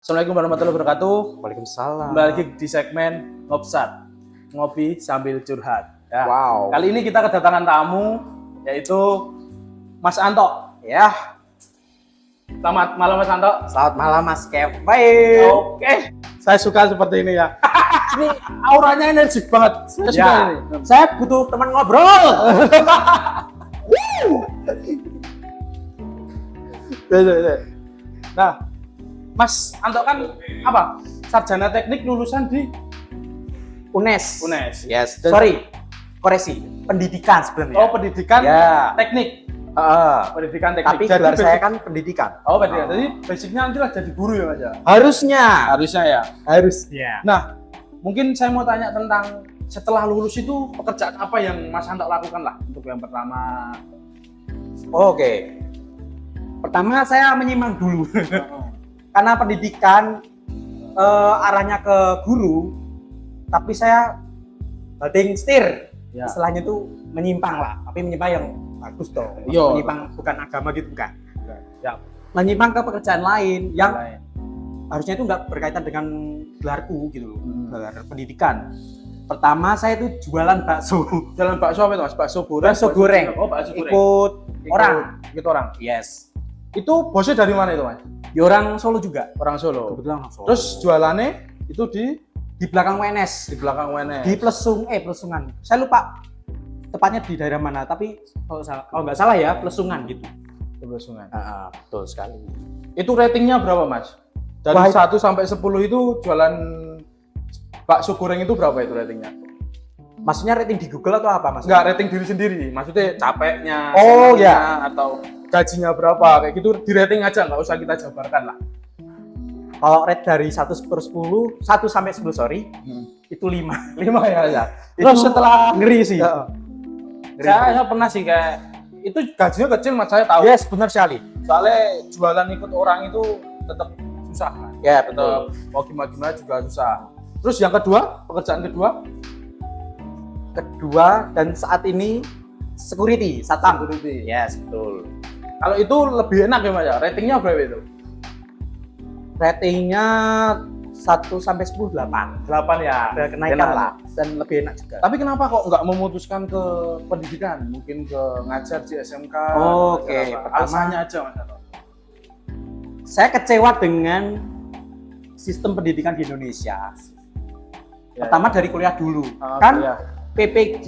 Assalamualaikum warahmatullahi wabarakatuh. Waalaikumsalam. Kembali lagi di segmen Ngopsat, ngopi sambil curhat. Ya. Wow. Kali ini kita kedatangan tamu, yaitu Mas Anto. Ya, Selamat malam Mas Anto. selamat malam Mas Kev. Baik. Oke, saya suka seperti ini ya. Ini auranya energik banget. Saya suka Ya, ini. saya butuh teman ngobrol. Nah, Mas Anto kan apa? Sarjana teknik lulusan di UNES. UNES. Yes. Dan- Sorry, koreksi. Pendidikan sebenarnya. Oh, pendidikan Ya. teknik. Heeh. Pendidikan teknik. Tapi Jadi gelar saya basic- kan pendidikan. Oh, pendidikan. Jadi basicnya nanti lah jadi guru ya Mas ya? Harusnya. Harusnya ya. Harusnya. Nah, mungkin saya mau tanya tentang setelah lulus itu pekerjaan apa yang Mas Anto lakukan lah untuk yang pertama. Oke. Pertama saya menyimak dulu. Karena pendidikan arahnya ke guru, tapi saya banting setir. Ya. Istilahnya itu menyimpang lah, tapi menyimpang yang bagus dong. Yo. Menyimpang bukan agama gitu bukan. Ya. Menyimpang ke pekerjaan lain yang Lain. harusnya itu nggak berkaitan dengan gelarku gitu loh, gelar Hmm. pendidikan. Pertama saya itu jualan bakso. Jalan bakso apa itu Mas? Bakso goreng. Bakso goreng. Oh, bakso goreng. Ikut orang. Ikut orang. Yes. Itu bosnya dari mana itu Mas? Di orang Solo juga. Orang Solo. Kebetulan orang Solo. Terus jualannya itu di belakang WNS. di belakang WNS. Di Plesungan. Saya lupa tepatnya di daerah mana, tapi kalau nggak salah ya Plesungan gitu. Sungai. Betul sekali. Itu ratingnya berapa Mas? Dari Wah, 1 sampai 10 itu jualan bakso goreng itu berapa itu ratingnya? Maksudnya rating di Google atau apa mas? Enggak, rating diri sendiri. Maksudnya capeknya, Oh, senangnya, ya. atau gajinya berapa kayak gitu di rating aja, nggak usah kita jabarkan lah. Kalau rate dari 1 per 10, 1 sampai 10 sorry, itu 5. 5 ya. Ya. Itu Terus setelah ngeri sih. saya pernah sih kayak itu gajinya kecil mas, saya tahu. Yes, benar sekali. Soalnya jualan ikut orang itu tetap susah kan. Ya, Tetap mau gimana juga susah. Terus yang kedua, pekerjaan kedua, Kedua dan saat ini security, satpam. security. Yes, betul. Kalau itu lebih enak ya mas ya. Ratingnya berapa itu? Ratingnya 1 sampai 10 8. 8 ya. Ada kenaikan Enak. lah dan lebih enak juga. Tapi kenapa kok nggak memutuskan ke pendidikan? Mungkin ke ngajar di SMK? Oke, ngajar apa? pertama- Alasannya aja mas Anto. Saya kecewa dengan sistem pendidikan di Indonesia. Ya, Pertama dari kuliah dulu. ya. Kan Ya. PPG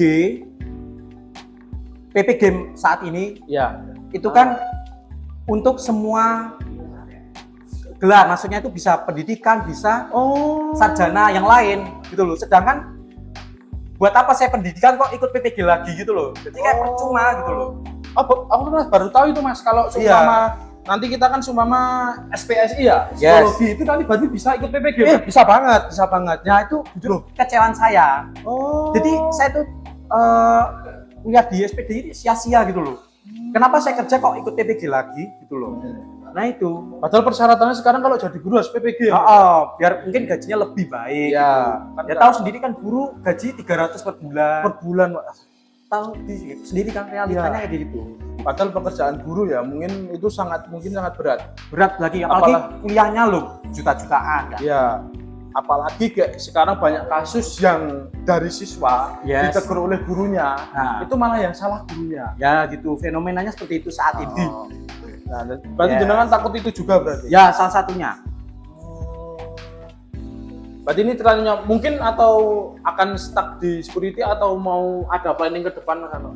saat ini Ya. itu kan untuk semua gelar, maksudnya itu bisa pendidikan, bisa Oh. sarjana yang lain gitu loh. Sedangkan buat apa saya pendidikan kok ikut PPG lagi gitu loh. Jadi kayak Oh. percuma gitu loh. Aku baru tahu itu mas. Kalau seumpama nanti kita kan seumpama SPSI ya, Yes. psikologi itu nanti berarti bisa ikut PPG. Mas? Bisa banget, bisa banget. Nah itu jujur kecewaan saya. Oh. Jadi saya tuh lihat di SPD ini sia-sia gitu loh. Kenapa saya kerja kok ikut PPG lagi gitu loh. Nah itu. Padahal persyaratannya sekarang kalau jadi guru harus PPG ya. Biar mungkin gajinya lebih baik. Iya. Gitu. Ya tahu sendiri kan guru gaji 300 per bulan. Per bulan, Mas. Tahu sendiri kan realitanya kayak gitu. Padahal pekerjaan guru ya mungkin itu sangat berat. Berat lagi apalagi kuliahnya loh juta-jutaan kan. Iya. Apalagi kayak sekarang banyak kasus yang dari siswa Yes. ditegur oleh gurunya, Nah. itu malah yang salah gurunya. Ya gitu, fenomenanya seperti itu saat ini. Nah, berarti Yes. jenengan takut itu juga berarti. Ya salah satunya. Berarti ini terlalunya mungkin atau akan stuck di security atau mau ada planning ke depan Mas Anto?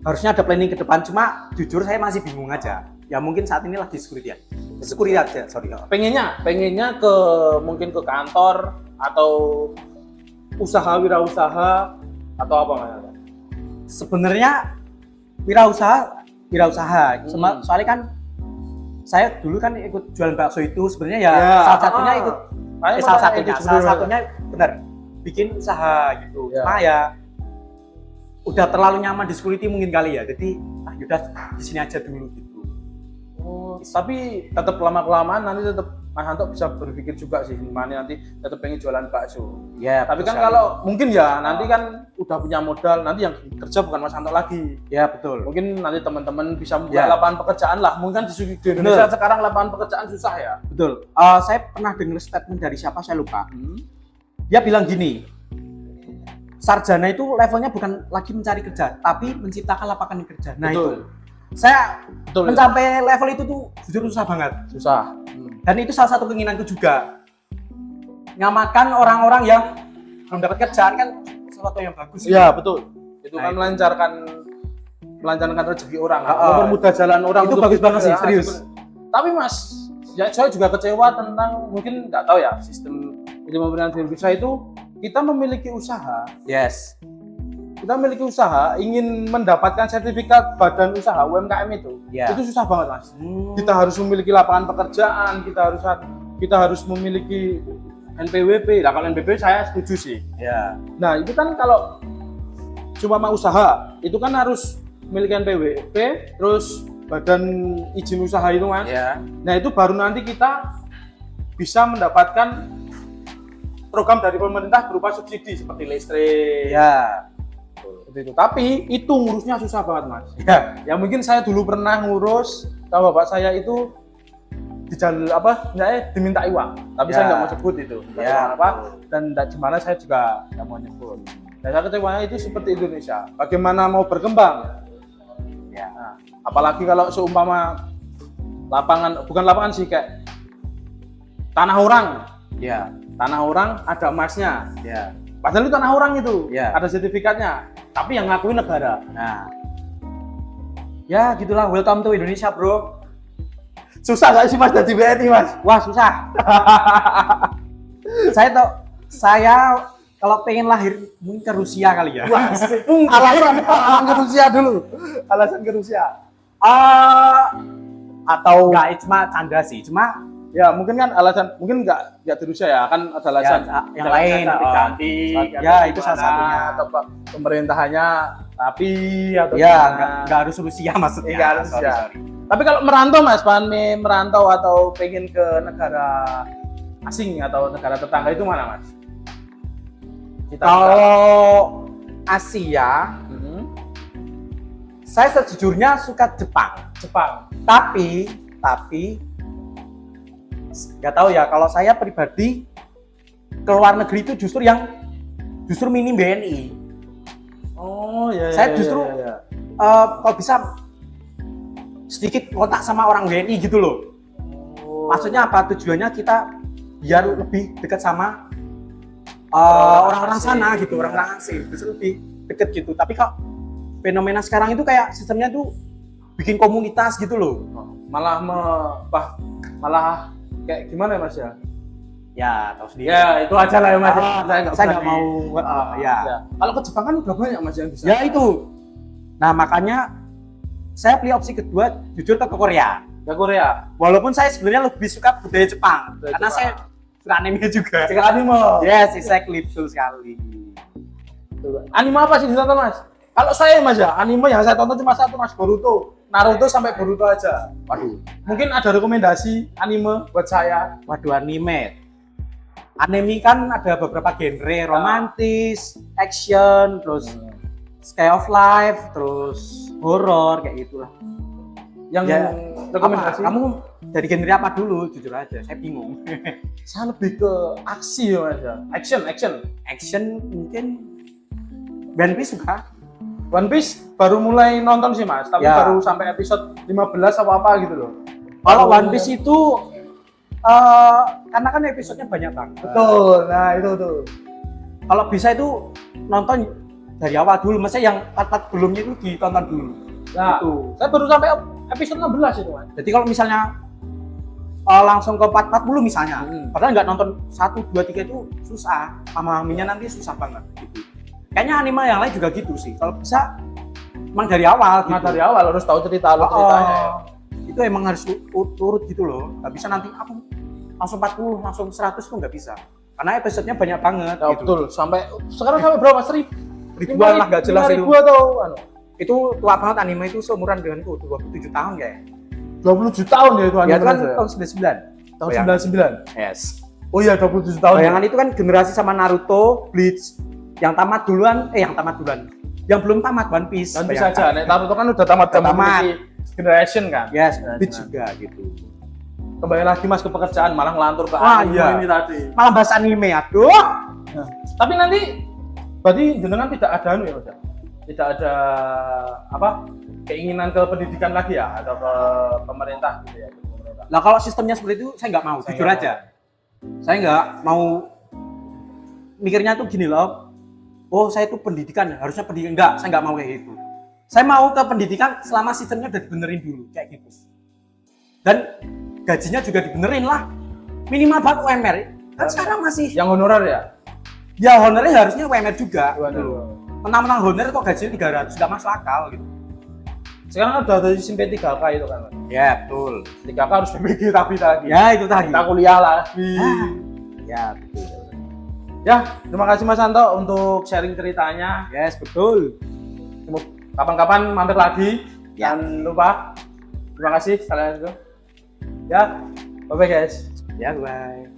Harusnya ada planning ke depan, cuma jujur saya masih bingung aja. Ya mungkin saat ini lagi security ya. Security aja, sorry. Pengennya ke mungkin ke kantor atau wirausaha atau apa Mas Anto? Sebenarnya wirausaha. Soalnya kan saya dulu kan ikut jualan bakso itu sebenarnya ya, salah satunya ikut salah satunya benar bikin usaha gitu. Ya. Cuma ya udah terlalu nyaman di security mungkin kali ya. Jadi yaudah di sini aja dulu gitu. Tapi tetap lama kelamaan nanti tetap Mas Anto bisa berpikir juga sih gimana nanti tetap pengen jualan bakso. Ya, Tapi kan kalau mungkin ya nanti kan udah punya modal, nanti yang kerja bukan Mas Anto lagi. ya betul. Mungkin nanti teman-teman bisa membuka lapangan pekerjaan lah. Mungkin di Indonesia sekarang lapangan pekerjaan susah ya. Betul. Saya pernah dengar statement dari siapa saya lupa. Dia bilang gini, sarjana itu levelnya bukan lagi mencari kerja, tapi menciptakan lapangan kerja. Nah Betul. itu, saya Betul, mencapai level itu tuh jujur susah banget. susah. Dan itu salah satu keinginanku juga. Nyamakan orang-orang yang belum dapat kerjaan kan sesuatu yang bagus. Iya betul. Itu Nah, kan melancarkan rezeki orang, Oh, mempermudah jalan orang. itu untuk bagus banget sih, ya, serius. Tapi Mas, ya, saya juga kecewa tentang mungkin nggak tahu ya sistem pemerintahan di Indonesia itu kita memiliki usaha. Yes. Kita memiliki usaha, ingin mendapatkan sertifikat badan usaha UMKM itu susah banget Mas. Kita harus memiliki lapangan pekerjaan, kita harus memiliki NPWP. Nah kalau NPWP saya setuju sih. Ya. Nah itu kan kalau cuma mau usaha, itu kan harus memiliki NPWP, terus badan izin usaha itu kan. Ya. Nah itu baru nanti kita bisa mendapatkan program dari pemerintah berupa subsidi seperti listrik. Ya. Itu. Tapi itu ngurusnya susah banget Mas. Ya. Ya mungkin saya dulu pernah ngurus, kalau bapak saya itu diminta uang, tapi saya nggak mau sebut itu. Ya. Apa? Dan gimana saya juga nggak mau nyebut. Dan saya kecewanya itu seperti Indonesia. Bagaimana mau berkembang? Ya. Nah, apalagi kalau seumpama bukan lapangan sih kayak tanah orang. Ya. Tanah orang ada emasnya. Ya. Padahal itu tanah orang itu, Ya. ada sertifikatnya. Tapi yang ngakuin negara. Nah. Ya, gitulah. Welcome to Indonesia, bro. Susah nggak sih Mas jadi BNI Mas? Wah, susah. Saya kalau pengen lahir mungkin ke Rusia kali ya. Wah, alasan ke Rusia dulu. Alasan ke Rusia. Atau enggak, cuma canda sih. Cuma ya mungkin kan alasan, mungkin nggak di Rusia ya, kan ada alasan yang lain. ganti. Ya, itu salah satunya. Atau pemerintahannya tapi atau Ya, gimana. nggak harus Rusia maksudnya. Nggak harus Sorry, ya. sorry. Tapi kalau merantau Mas, merantau atau pengen ke negara asing atau negara tetangga itu mana Mas? Kalau Asia, saya sejujurnya suka Jepang. Tapi nggak tahu ya. Kalau saya pribadi ke luar negeri itu justru minim BNI. Oh ya. Saya justru kalau bisa sedikit kontak sama orang WNI gitu loh. Maksudnya apa? Tujuannya kita biar lebih dekat sama orang-orang sana gitu, orang-orang asing, bisa lebih dekat gitu. Tapi kalau fenomena sekarang itu kayak sistemnya tuh bikin komunitas gitu loh. Malah kayak gimana ya Mas ya? Ya, tahu sendiri. Ya itu aja lah ya Mas. Saya nggak mau. Ya. Kalau ke Jepang kan udah banyak Mas yang bisa. Ya itu. Nah makanya saya pilih opsi kedua, jujur ke Korea. Ke Korea. Walaupun saya sebenarnya lebih suka budaya Jepang, karena saya suka anime juga. Suka anime. Yes, exactly, betul sekali. Anime apa sih ditonton Mas? Kalau saya Mas ya, anime yang saya tonton cuma satu Mas, Boruto. Naruto sampai Boruto aja. Waduh. Mungkin ada rekomendasi anime buat saya. Waduh, anime. Anime kan ada beberapa genre, romantis, action, terus Sky of Life, terus horor kayak gitulah. Yang Ya, rekomendasi? kamu dari genre apa dulu? Jujur aja, saya bingung. Saya lebih ke aksi ya Mas ya. Action. Action mungkin One Piece suka. One Piece baru mulai nonton sih Mas, tapi Ya. baru sampai episode 15 apa gitu loh. Kalau One Piece itu karena kan episodenya banyak banget. Betul. Nah, itu tuh. Kalau bisa itu nonton dari awal dulu, maksudnya yang part-part belumnya itu ditonton dulu. Nah, Gitu. saya baru sampai episode 16 itu Mas. Jadi kalau misalnya langsung ke part 40 misalnya, padahal nggak nonton 1, 2, 3 itu susah, pahaminya nanti susah banget gitu. Kayaknya anime yang lain juga gitu sih. Kalau bisa emang dari awal gitu. Nah, dari awal harus tahu ceritanya. Ya. Itu emang harus turut gitu loh. Nggak bisa nanti aku langsung 40, langsung 100 tuh nggak bisa. Karena episodenya banyak banget. Ya, gitu. betul. Sekarang sampai berapa Mas? Ribuan lah, nggak jelas itu. 5.000 atau Itu tua banget, anime itu seumuran denganku, 27 tahun kayak. 27 tahun ya itu Ya anime. itu kan Mas, tahun 99. Tahun 99. Yes. Oh iya 27 tahun. Bayangan itu kan generasi sama Naruto, Bleach, yang tamat duluan, yang belum tamat One Piece. One Piece aja. Nek Naruto kan udah tamat. Generation kan. Yes, Bleach juga gitu. Kembali lagi Mas ke pekerjaan, malah ngelantur ke anime ini tadi. Malah bahas anime, aduh. Nah, tapi nanti berarti jenengan tidak ada ya Mas? Tidak ada keinginan ke pendidikan lagi ya atau ke pemerintah gitu ya? Nah kalau sistemnya seperti itu saya nggak mau, jujur aja. Saya nggak mau mikirnya tuh gini loh. Oh saya tuh pendidikan, harusnya pendidikan. Enggak, saya nggak mau kayak gitu. Saya mau ke pendidikan selama sistemnya udah dibenerin dulu, kayak gitu. Dan gajinya juga dibenerin lah. Minimal buat UMR. Kan sekarang masih... Yang honorer ya? Ya honornya harusnya UMR juga. Waduh. Menang-menang honor kok gajinya 300, nggak masuk akal gitu. Sekarang udah ada sistem P3K itu kan? Ya betul. 3K harus PPG tapi tadi. Ya itu tadi. Kita kuliah lagi. Ya betul. Ya, terima kasih Mas Santo untuk sharing ceritanya. Yes, betul. Kapan-kapan mampir lagi. Ya. Jangan lupa. Terima kasih sekalian itu. Ya, bye-bye guys. Ya, bye.